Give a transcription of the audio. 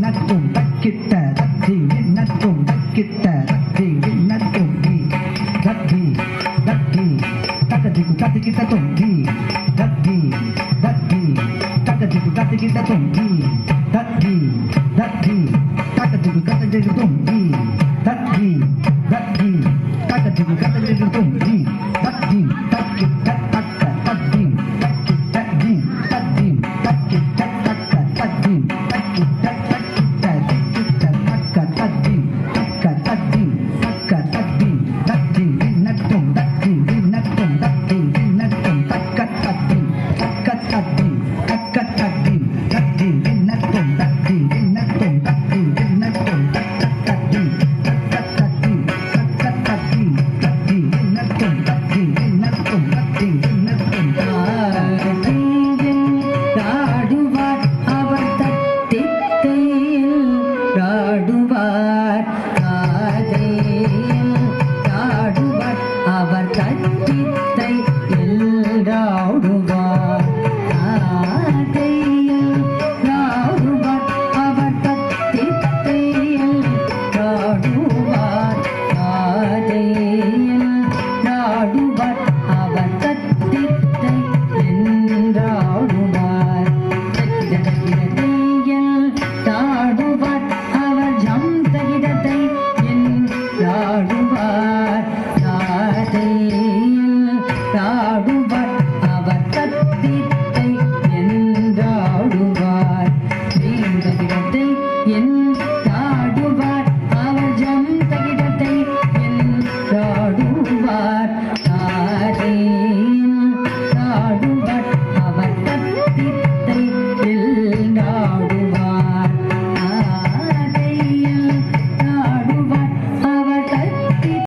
நக்கும் தக்கிட்ட தத்தி நக்கும் தக்கிட்ட தத்தி நக்கும் தத்தி தத்தி தக்கதிக்கு தத்திக்கிட்ட தொங்கி தத்தி தத்தி தக்கதிக்கு தத்திக்கிட்ட தொங்கி தத்தி தத்தி தக்கதிக்கு தத்திக்கிட்ட தொங்கி தத்தி தத்தி தக்கதிக்கு தத்திக்கிட்ட தொங்கி தத்தி தக்கி தக்க தத்தி தக்கி தத்தி தத்தி தக்கி